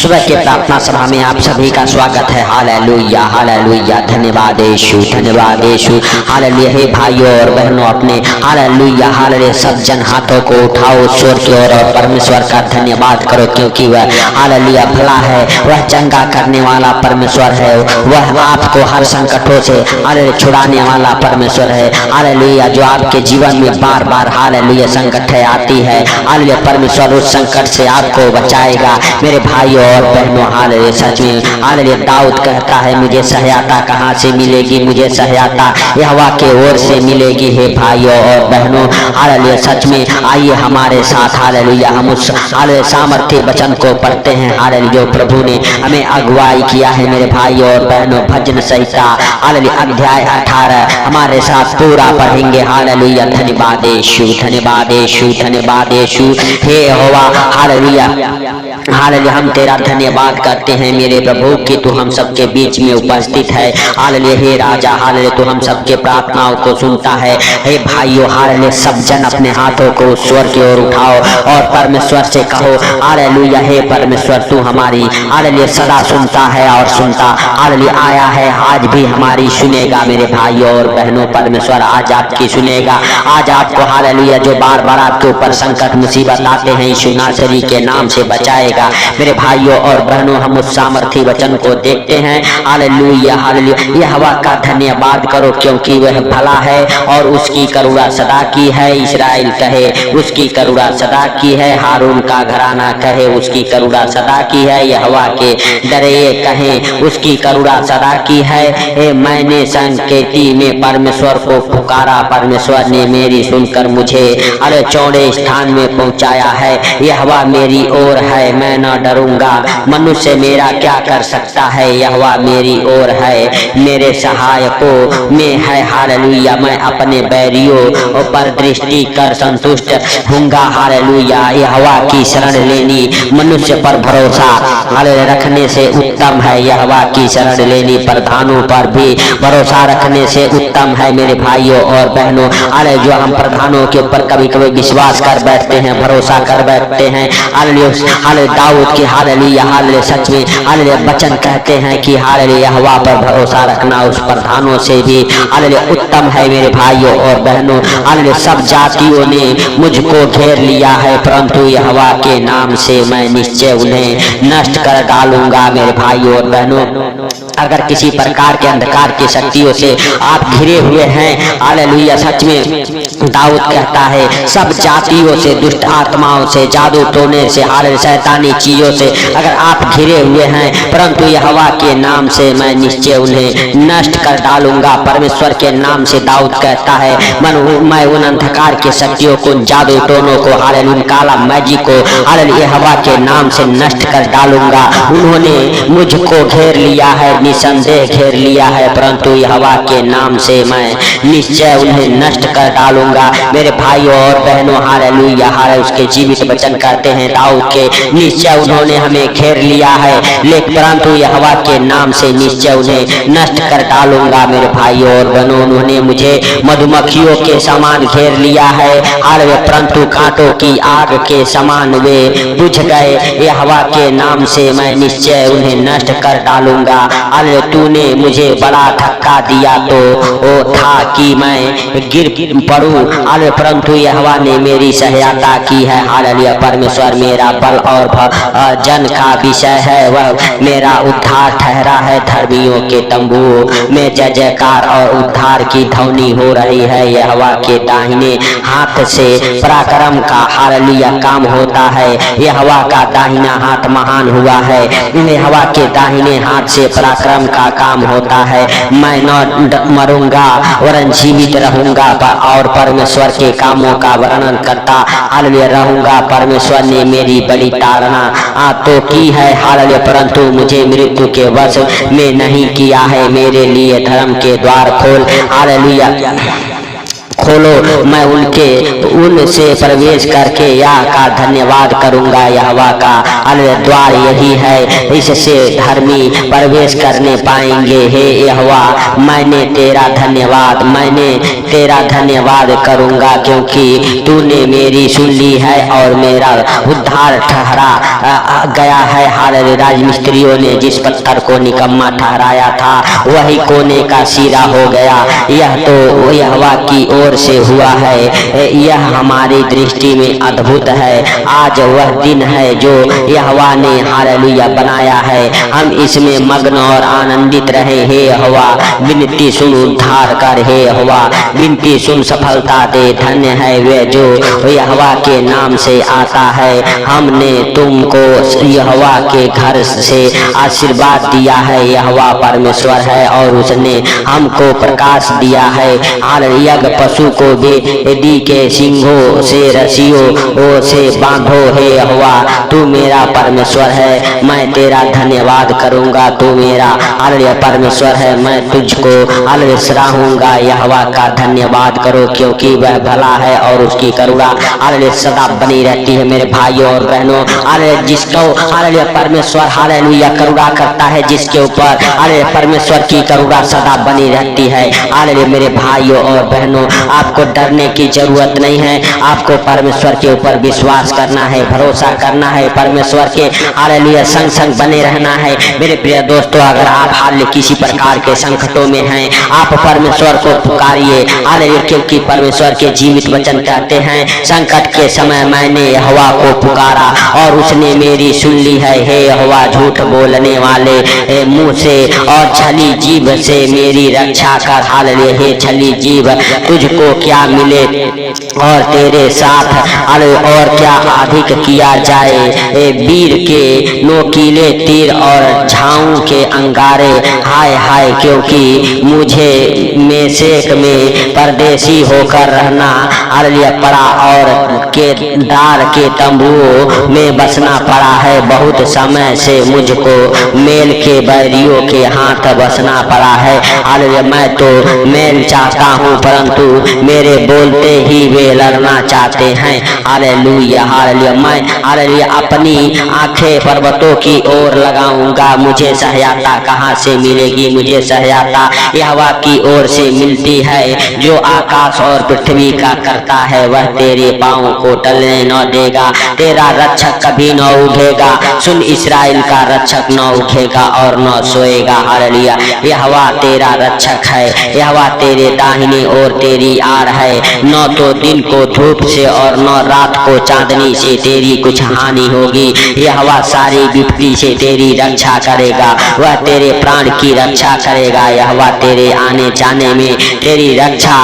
सुबह के प्रार्थना सभा में आप सभी का स्वागत है। हालेलुया हालेलुया, धन्यवाद यीशु, धन्यवाद यीशु। हालेलुया। हे भाइयों और बहनों, अपने हालेलुया हालेलुया सब जन हाथों को उठाओ ईश्वर की ओर और परमेश्वर का धन्यवाद करो, क्योंकि वह हालेलुया भला है, वह चंगा करने वाला परमेश्वर है, वह आपको हर संकटों से हालेलुया छुड़ाने वाला परमेश्वर है। हालेलुया। जो आपके जीवन में बार बार हालेलुया संकट आती है, हालेलुया परमेश्वर उस संकट से आपको बचाएगा। मेरे भाइयों और बहनों, हालेलुया सच में हालेलुया दाऊद कहता है, मुझे सहायता कहाँ से मिलेगी, मुझे सहायता यहोवा के ओर से मिलेगी। हे भाइयों और बहनों, हालेलुया सच में आइए हमारे साथ हालेलुया हम उस हालेलुया सामर्थ्य वचन को पढ़ते हैं। हालेलुया जो प्रभु ने हमें अगुवाई किया है। मेरे भाइयों और बहनों, भजन संहिता हालेलुया अध्याय 18 हमारे साथ पूरा पढ़ेंगे। हालेलुया। धन्यवाद यीशु, धन्यवाद यीशु, धन्यवाद यीशु। हे यहोवा हालेलुया हालेलुया, हम तेरा धन्यवाद करते हैं मेरे प्रभु कि तू हम सबके बीच में उपस्थित है। हालेलुया। हे राजा हालेलुया, तू हम सबके प्रार्थनाओं को सुनता है। हे भाइयों हालेलुया, सब जन अपने हाथों को ईश्वर की ओर उठाओ और परमेश्वर से कहो हालेलुया, हे परमेश्वर तू हमारी हालेलुया सदा सुनता है और सुनता हालेलुया आया है, आज भी हमारी सुनेगा। मेरे भाइयों और बहनों, परमेश्वर आज आपकी सुनेगा। आज आपको हालेलुया जो बार बार आपके ऊपर संकट मुसीबत आते हैं, यीशु नासरी के नाम से बचाएगा। मेरे भाइयों और बहनों, हम उस सामर्थी वचन को देखते हैं। Hallelujah hallelujah. यहोवा का धन्यवाद करो, क्योंकि वह भला है और उसकी करुणा सदा की है। इस्राएल कहे उसकी करुणा सदा की है, हारून का घराना कहे उसकी करुणा सदा की है, यहोवा के डरे कहें उसकी करुणा सदा की है। मैंने संकेती में परमेश्वर को पुकारा, परमेश्वर ने मेरी सुनकर मुझे अरे चौड़े स्थान में पहुंचाया है। यहोवा मेरी ओर है, मैं न डरूंगा, मनुष्य मेरा क्या कर सकता है। यहोवा मेरी ओर है, मेरे सहायकों में है। हालेलुया। मैं अपने बैरियों पर दृष्टि कर संतुष्ट होऊंगा। हालेलुया। यहोवा की शरण लेनी मनुष्य पर भरोसा हालेलुया रखने से उत्तम है। यहोवा की शरण लेनी प्रधानों पर भी भरोसा रखने से उत्तम है। मेरे भाइयों और बहनों, हालेलुया जो हम प्रधानों के ऊपर कभी कभी विश्वास कर बैठते हैं, भरोसा कर बैठते हैं। हालेलुया दाऊद की हालेलुया हालेलुया सच में हालेलुया वचन कहते हैं कि हालेलुया यहोवा पर भरोसा रखना उस प्रधानों से भी हालेलुया उत्तम है। मेरे भाइयों और बहनों, हालेलुया सब जातियों ने मुझको घेर लिया है, परंतु यहोवा के नाम से मैं निश्चय उन्हें नष्ट कर डालूंगा। मेरे भाइयों और बहनों, अगर किसी प्रकार के अंधकार की शक्तियों से आप घिरे हुए हैं, हालेलुया सच में दाऊद कहता है सब जातियों से, दुष्ट आत्माओं से, जादू टोने से, हालेलुया शैतानी चीजों से अगर आप घिरे हुए हैं, परंतु यहोवा के नाम से मैं निश्चय उन्हें नष्ट कर डालूंगा। परमेश्वर के नाम से दाऊद कहता है मैं उन अंधकार की शक्तियों को, जादू टोनों को, हालेलुया काला मैजिक को हालेलुया यहोवा के नाम से नष्ट कर डालूंगा। उन्होंने मुझको घेर लिया है, निसंदेह घेर लिया है, परंतु यहोवा के नाम से मैं निश्चय उन्हें नष्ट कर डालूंगा। मेरे भाइयों और बहनों, हालेलुया हालेलुया उसके जीवित वचन कहते हैं दाऊद के, निश्चय उन्होंने हमें घेर लिया है, लेकिन परंतु यहोवा के नाम से निश्चय उन्हें नष्ट कर डालूंगा। मेरे भाइयों और बहनों, उन्होंने मुझे मधुमक्खियों के समान घेर लिया है, हालेलुया परंतु कांटों की आग के समान वे बुझ गए। यहोवा के नाम से मैं निश्चय उन्हें नष्ट कर डालूंगा। हालेलुया तूने मुझे बड़ा धक्का दिया तो वो था कि मैं गिर पड़ूं, हालेलुया परंतु यहोवा ने मेरी सहायता की है। हालेलुया परमेश्वर मेरा बल और जन का विषय है, वह मेरा उद्धार ठहरा है। धर्मियों के तंबुओं में जय जयकार और उद्धार की ध्वनि हो रही है। यहोवा के दाहिने हाथ से पराक्रम का हालेलुया काम होता है। यहोवा का दाहिना हाथ महान हुआ है, यहोवा के दाहिने हाथ से पराक्रम का काम होता है। मैं न मरूंगा वरन जीवित रहूंगा और परमेश्वर के कामों का वर्णन करता हालेलुया रहूंगा। परमेश्वर ने मेरी बड़ी ताड़ना तो की है, हालेलुया परंतु मुझे मृत्यु के वश में नहीं किया है। मेरे लिए धर्म के द्वार खोल खोलो, मैं उनसे प्रवेश करके या का धन्यवाद करूंगा। यहोवा का द्वार यही है, इससे धर्मी प्रवेश करने पाएंगे। हे यहोवा, मैंने तेरा धन्यवाद करूंगा, क्योंकि तूने मेरी सुन ली है और मेरा उद्धार ठहरा गया है। हालेलुया। राजमिस्त्रियों ने जिस पत्थर को निकम्मा ठहराया था वही कोने का सिरा हो गया। यह तो यहोवा की ओर से हुआ है, यह हमारी दृष्टि में अद्भुत है। आज वह दिन है जो यहोवा ने हालेलुया बनाया है, हम इसमें मग्न और आनंदित रहे। हे यहोवा, विनती सुन, उद्धार कर। हे यहोवा, विनती सुन, सफलता दे। धन्य है वे जो यहोवा के नाम से आता है। हमने तुमको यहोवा के घर से आशीर्वाद दिया है। यहोवा परमेश्वर है और उसने हमको प्रकाश दिया है। हालेलुया। पशु को भी वेदी के सिंगों से रस्सियों से बांधो। हे यहोवा, तू मेरा परमेश्वर है, मैं तेरा धन्यवाद करूंगा। तू मेरा हालेलुया परमेश्वर है, मैं तुझको हालेलुया सराहूंगा। यहोवा का धन्यवाद करो, क्योंकि वह भला है और उसकी करुणा हालेलुया सदा बनी रहती है। मेरे भाइयों और बहनों, हालेलुया जिसको हालेलुया परमेश्वर हालेलुया करुणा करता है, जिसके ऊपर हालेलुया परमेश्वर की करुणा सदा बनी रहती है। हालेलुया मेरे भाइयों और बहनों, आपको डरने की जरूरत नहीं है। आपको परमेश्वर के ऊपर विश्वास करना है, भरोसा करना है, परमेश्वर के हालेलुया संग संग बने रहना है। मेरे प्रिय दोस्तों, अगर आप हाल किसी प्रकार के संकटों में हैं, आप परमेश्वर को पुकारिए। हालेलुया, क्योंकि परमेश्वर के जीवित वचन कहते हैं, संकट के समय मैंने यहोवा को पुकारा और उसने मेरी सुन ली है। हे यहोवा, झूठ बोलने वाले मुंह से और छली जीभ से मेरी रक्षा कर। हालेलुया। हे छली जीभ, तुझको क्या मिले और तेरे साथ और क्या अधिक किया जाए। वीर के नोकीले तीर और झाऊ के अंगारे, हाय हाय, क्योंकि मुझे मेशेक में परदेशी होकर रहना हालेलुया पड़ा और केदार के तंबुओं में बसना पड़ा है। बहुत समय से मुझको मेल के बैरियों के हाथ बसना पड़ा है। हालेलुया, मैं तो मेल चाहता हूँ, परंतु मेरे बोलते ही वे लड़ना चाहते हैं। हालेलुया। हालेलुया। मैं हालेलुया अपनी आंखें पर्वतों की ओर लगाऊंगा, मुझे सहायता कहाँ से मिलेगी। मुझे सहायता यहोवा की ओर से मिलती है, जो आकाश और पृथ्वी का करता है। वह तेरे पाँव को टलने न देगा, तेरा रक्षक कभी न उठेगा। सुन, इस्राएल का रक्षक न उठेगा और न सोएगा। हालेलुया। यहोवा तेरा रक्षक है, यहोवा तेरे दाहिने ओर तेरी आड़ है। न तो दिन को धूप से और न रात को चांदनी से तेरी कुछ हानि होगी। यहोवा सारी विपत्ति से तेरी रक्षा करेगा, वह तेरे प्राण की रक्षा करेगा। यहोवा तेरे आने जाने में तेरी रक्षा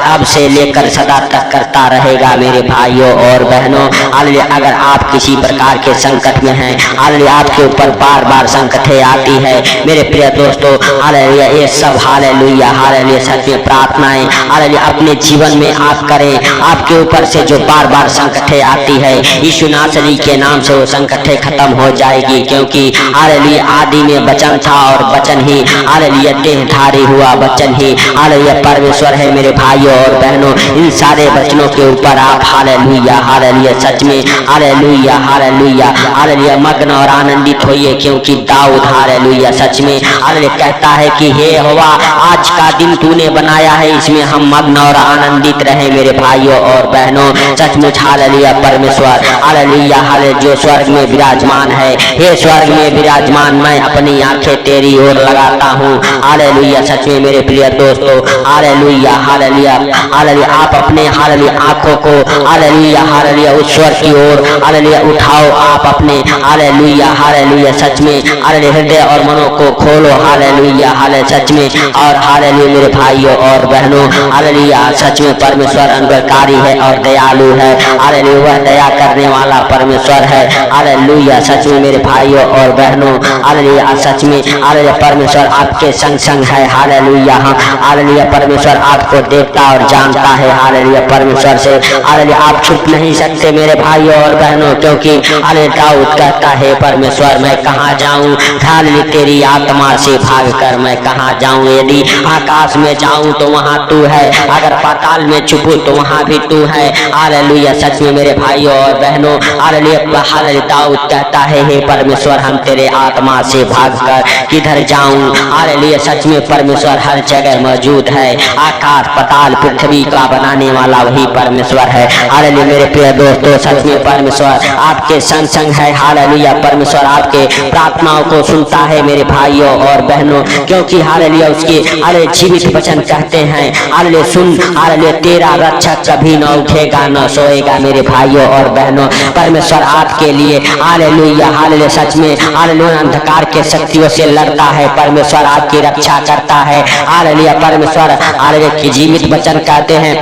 अब से लेकर सदा तक करता रहेगा। मेरे भाइयों और बहनों, हालेलुया अगर आप किसी प्रकार के संकट में हैं, हालेलुया आपके ऊपर बार बार संकटें आती है, मेरे प्रिय दोस्तों, हालेलुया ये सब हालेलुया हालेलुया सच में प्रार्थनाएं हालेलुया अपने जीवन में आप करें। आपके ऊपर से जो बार बार संकटें आती है, यीशु नासरी के नाम से वो संकटें खत्म हो जाएगी, क्योंकि हालेलुया आदि में वचन था और वचन ही हालेलुया देहधारी हुआ। वचन ही हालेलुया परमेश्वर है। मेरे भाइयों और बहनों, इन सारे वचनों के ऊपर आप हालेलुया हालेलुया सच में हालेलुया हालेलुया हालेलुया मग्न और आनंदित होइए, क्योंकि दाऊद हालेलुया सच में हालेलुया कहता है कि हे यहोवा, आज का दिन तूने बनाया है, इसमें हम मग्न और आनंदित रहे। मेरे भाइयों और बहनों, सचमुच हालेलुया परमेश्वर हालेलुया हालेलुया जो स्वर्ग में विराजमान है, हे स्वर्ग में विराजमान, मैं अपनी आंखें तेरी ओर लगाता हूँ। हालेलुया सच में मेरे प्रिय दोस्तों, हालेलुया हालेलुया हालेलुया आप अपने हालेलुया आंखों को हालेलुया हालेलुया उस स्वर्ग की ओर हालेलुया उठाओ। आप अपने हालेलुया हालेलुया सच में हालेलुया हृदय और मनों को खोलो। हालेलुया हालेलुया सच में और हालेलुया मेरे भाइयों और बहनों, हालेलुया सच में परमेश्वर अनुग्रहकारी है और दयालु है। हालेलुया वह दया करने वाला परमेश्वर है। हालेलुया सच में मेरे भाइयों और बहनों, हालेलुया सच में हालेलुया परमेश्वर आपके संग संग है। हालेलुया हालेलुया परमेश्वर आपको देखता और जानता है। हालेलुया परमेश्वर से हालेलुया आप छुप नहीं सकते मेरे भाइयों और बहनों, क्योंकि हालेलुया दाऊद कहता है, परमेश्वर मैं कहाँ जाऊँ, हालेलुया तेरी आत्मा से भाग कर मैं कहाँ जाऊँ। यदि आकाश में जाऊँ तो वहाँ तू है, अगर पाताल में छुपूं तो वहाँ भी तू है। हालेलुया। सच में मेरे भाइयों और बहनों, हालेलुया, दाऊद कहता है हे परमेश्वर हम तेरे आत्मा से भागकर किधर जाऊं। हालेलुया। सच में परमेश्वर हर जगह मौजूद है। आकाश पाताल पृथ्वी का बनाने वाला वही परमेश्वर है। हालेलुया। मेरे प्रिय दोस्तों, सच में परमेश्वर आपके संग संग है। हालेलुया। परमेश्वर आपके प्रार्थनाओं को सुनता है मेरे भाइयों और बहनों, क्योंकि हालेलुया उसके हालेलुया जीवित वचन कहते हैं हालेलुया सुन, हालेलुया तेरा रक्षक कभी न उठेगा न सोएगा। मेरे भाइयों और बहनों, परमेश्वर आपके लिए हालेलुया हालेलुया सच में हालेलुया अंधकार के शक्तियों से लड़ता है। परमेश्वर आपकी रक्षा करता है। हालेलुया। परमेश्वर हालेलुया की जीवित वचन कहते हैं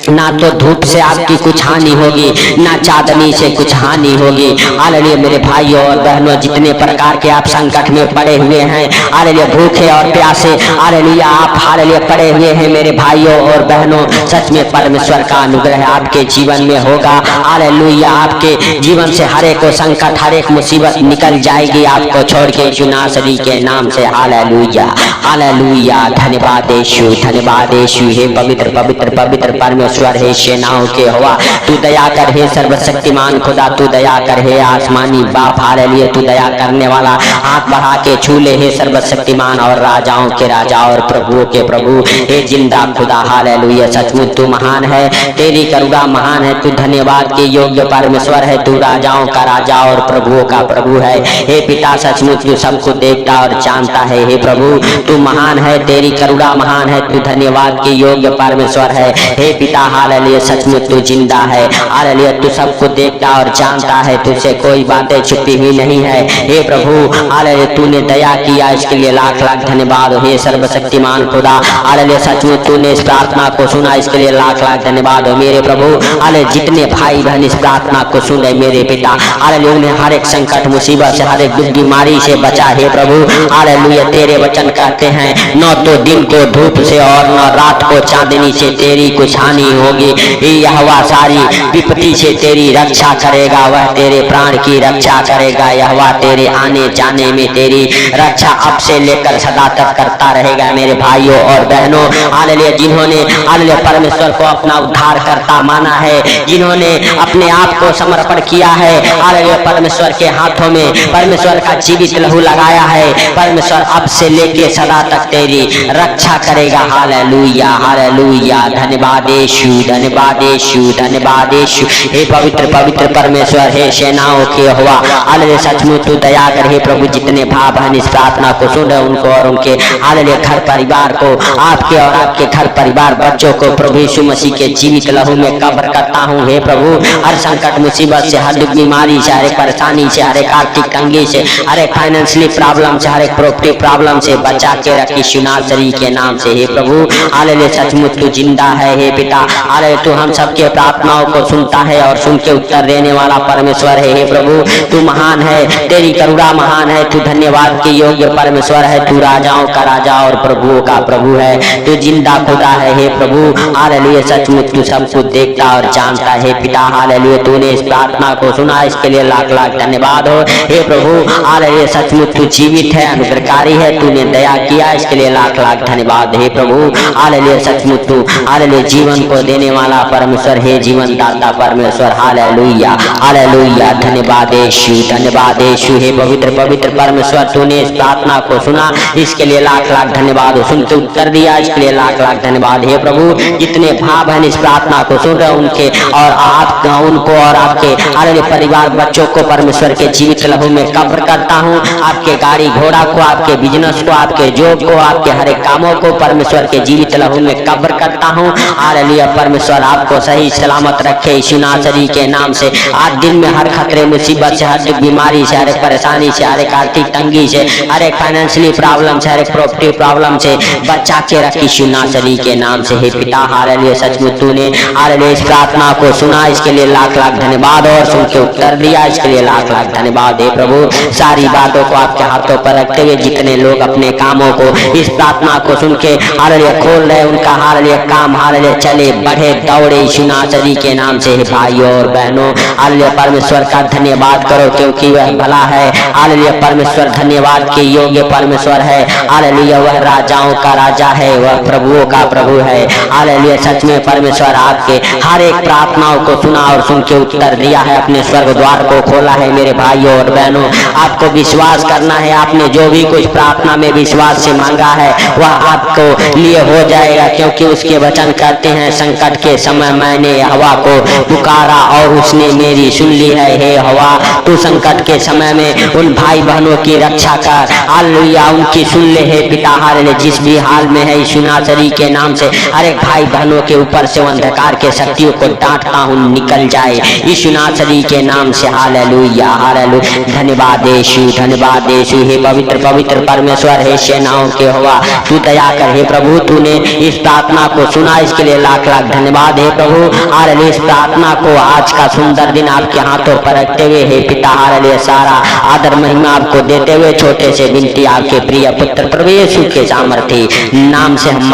ना तो धूप से आपकी कुछ हानि होगी, ना चांदनी से कुछ हानि होगी। हालेलुया। मेरे भाइयों और बहनों, जितने प्रकार के आप संकट में पड़े हुए हैं, हालेलुया भूखे और प्यासे, हालेलुया आप हालेलुया पड़े हुए हैं मेरे भाइयों और बहनों, सच में परमेश्वर का अनुग्रह आपके जीवन में होगा। हालेलुया। आपके जीवन से हर एक संकट हर एक मुसीबत निकल जाएगी आपको छोड़ के यीशु नासरी के नाम से। Hallelujah hallelujah. धन्यवाद यीशु, धन्यवाद यीशु। हे पवित्र पवित्र पवित्र परमेश्वर हे सेनाओं के हवा, तू दया कर हे सर्वशक्तिमान खुदा, तू दया कर हे आसमानी बाप। हालेलुया। तू दया करने वाला, हाथ बढ़ा के छू ले हे सर्वशक्तिमान और राजाओं के राजा और प्रभुओं के प्रभु, हे जिंदा खुदा। हालेलुया। सचमुच तू महान है, तेरी करुणा महान है। तू धन्यवाद के योग्य परमेश्वर है। तू राजाओं का राजा और प्रभुओं का प्रभु है। हे पिता सचमुच तू सबको देखता और जानता है। हे प्रभु तू महान है, तेरी करुणा महान है। तू धन्यवाद के योग्य परमेश्वर है। हे पिता हालेलुया सचमुच तू जिंदा है। हालेलुया तू सबको देखता और जानता है, तुझसे कोई बातें छुपी हुई नहीं है। हे प्रभु हालेलुया तूने दया किया, इसके लिए लाख लाख धन्यवाद। हे सर्वशक्तिमान खुदा, हालेलुया सचमुच तूने इस प्रार्थना को सुना, इसके लिए लाख लाख धन्यवाद हो मेरे प्रभु। हालेलुया जितने भाई बहन इस प्रार्थना को सुने मेरे पिता, हालेलुया उन्हें हर एक संकट मुसीबत से हर एक दुख बीमारी से बचा। हे प्रभु हालेलुया तेरे वचन कहते हैं न तो दिन को धूप से और न रात को चांदनी से तेरी कुछ हानि होगी। यहोवा सारी विपत्ति से तेरी रक्षा करेगा, वह तेरे प्राण की रक्षा करेगा। यहोवा तेरे आने जाने में तेरी रक्षा अब से लेकर सदा तक करता रहेगा। मेरे भाइयों और बहनों, हालेलुया जिन्होंने हालेलुया परमेश्वर को अपना उद्धार करता माना है, जिन्होंने अपने आप को समर्पण किया है हालेलुया परमेश्वर के हाथों में, परमेश्वर का जीवित लहू लगाया है, परमेश्वर अब से लेके सदा तक तेरी रक्षा करेगा। Hallelujah hallelujah. धन्यवाद यीशु, धन्यवाद यीशु, धन्यवाद यीशु। हे पवित्र पवित्र परमेश्वर, हे सेनाओं के यहोवा, हालेलुया सचमुच तू दया कर। हे प्रभु जितने भाई बहन इस प्रार्थना को सुन रहे उनको और उनके हालेलुया घर परिवार को, आपके और आपके घर परिवार बच्चों को प्रभु यीशु मसीह के जीवित लहू में कब्र करता हूँ। हे प्रभु हर संकट मुसीबत से, हर बीमारी से, हर एक परेशानी से, हर एक आर्थिक तंगी से, हर एक फाइनेंशियली प्रॉब्लम से, हर एक प्रॉपर्टी प्रॉब्लम से बचा के रख यीशु नासरी के नाम से। हे प्रभु हालेलुया सचमुच तू जिंदा है। हे पिता हालेलुया तू हम सबके प्रार्थनाओं को सुनता है और सुन के उत्तर देने वाला परमेश्वर है। हे प्रभु तू महान है, तेरी करुणा महान है। तू धन्यवाद के योग्य परमेश्वर है। तू राजाओं का राजा और प्रभुओं का प्रभु है। तू जिंदा खुदा है। हे प्रभु हालेलुया सचमुच तू सब कुछ देखता और जानता है। पिता हालेलुया तूने इस प्रार्थना को सुना, इसके लिए लाख लाख धन्यवाद हो। हे प्रभु हालेलुया सचमुच तू जीवित है, अनुग्रहकारी है, तूने दया किया, इसके लिए लाख लाख धन्यवाद। हे प्रभु हालेलुया सचमुच तू हालेलुया जीवन को देने वाला परमेश्वर है, जीवन दाता परमेश्वर। Hallelujah hallelujah. धन्यवाद यीशु, धन्यवाद यीशु। हे पवित्र पवित्र परमेश्वर तूने इस प्रार्थना को सुना, इसके लिए लाख लाख धन्यवाद। सुन के उत्तर दिया, इसके लिए लाख लाख धन्यवाद। हे प्रभु जितने भाई बहन इस प्रार्थना को सुन रहे उनके और आप उनको और आपके हालेलुया परिवार बच्चों को परमेश्वर के जीवित लहू में कब्र करता हूँ। आपके गाड़ी घोड़ा को, आपके बिजनेस को, आपके जॉब को, आपके हर एक कामों को परमेश्वर के जीवित लहू में कब्र करता हूँ। हालेलुया परमेश्वर आपको सही सलामत रखे यीशु नासरी के नाम से। आज दिन में हर खतरे मुसीबत से, हर बीमारी से, हर एक परेशानी से, हर एक आर्थिक तंगी से, हर एक फाइनेंशियली प्रॉब्लम से, हर एक प्रॉपर्टी प्रॉब्लम से बचा के रख यीशु नासरी के नाम से। हे पिता हालेलुया सचमुच तूने हालेलुया इस प्रार्थना को सुना, इसके लिए लाख लाख धन्यवाद और सुन के उत्तर दिया, इसके लिए लाख लाख धन्यवाद। हे प्रभु सारी बातों को आपके हाथों पर रखते हुए जितने लोग अपने कामों को इस प्रार्थना को सुन के हालेलुया खोल रहे, उनका हालेलुया काम हालेलुया चले बढ़े दौड़े यीशु नासरी के नाम से। भाइयों और बहनों, हालेलुया, परमेश्वर का धन्यवाद करो क्योंकि वह भला है। हालेलुया, परमेश्वर धन्यवाद के योग्य परमेश्वर है। हालेलुया, वह राजाओं का राजा है, वह प्रभुओं का प्रभु है। हालेलुया, सच में परमेश्वर आपके हर एक प्रार्थनाओं को सुना और सुन के उत्तर दिया है, अपने स्वर्ग द्वार को खोला है। मेरे भाइयों और बहनों, आपको विश्वास करना है। आपने जो भी कुछ प्रार्थना में विश्वास से मांगा है वह आपको लिए हो जाएगा, क्योंकि उसके वचन कहते हैं, संकट के समय मैंने हवा को पुकारा और उसने मेरी सुन ली है। हे हवा, तू संकट के समय में उन भाई बहनों की रक्षा कर। हालेलुया, उनकी सुन ले हे पिता। हालेलुया, जिस भी हाल में है यीशु नासरी के नाम से हर एक भाई बहनों के ऊपर से अंधकार के शक्तियों को डांटता हूँ, निकल जाए यीशु नासरी के नाम से। हालेलुया, हालेलुया, धन्यवाद यीशु, धन्यवाद यीशु। हे पवित्र पवित्र परमेश्वर, हे सेनाओं के हवा, तू दया कर। हे प्रभु, तूने इस प्रार्थना को सुना, इसके लिए लाख लाख धन्यवाद हे प्रभु। हालेलुया, इस प्रार्थना को आज का सुंदर दिन आपके हाथों पर रखते हुए हे पिता, हालेलुया, सारा आदर महिमा आपको देते हुए छोटे से विनती आपके प्रिय पुत्र प्रभु यीशु के सामर्थी नाम से हम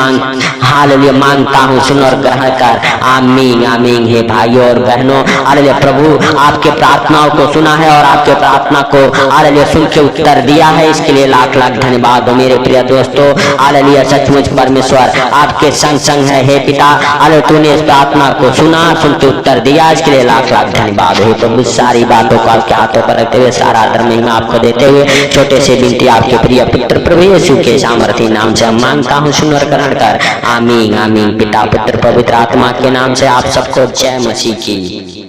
हालेलुया मांगता हूँ, सुन और ग्रहण कर। आमीन, आमीन। हे भाइयों और बहनों, हालेलुया, प्रभु आपके प्रार्थनाओं को सुना है और आपके प्रार्थना को हालेलुया सुन के उत्तर दिया है, इसके लिए लाख लाख धन्यवाद हो मेरे प्रिय दोस्तों। हालेलुया, सचमुच परमेश्वर आपके संग संग है। हे पिता, हालेलुया, तूने इस प्रार्थना को सुना, सुन के उत्तर दिया, इसके लिए लाख लाख धन्यवाद हो प्रभु। सारी बातों को आपके हाथों पर रखते हुए सारा आदर महिमा आपको देते हुए छोटे से विनती आपके प्रिय पुत्र प्रभु यीशु के सामर्थी नाम से मांगता हूँ, सुन और ग्रहण कर। आमीन, आमीन। पिता पुत्र पवित्र आत्मा के नाम से आप सबको जय मसीह की।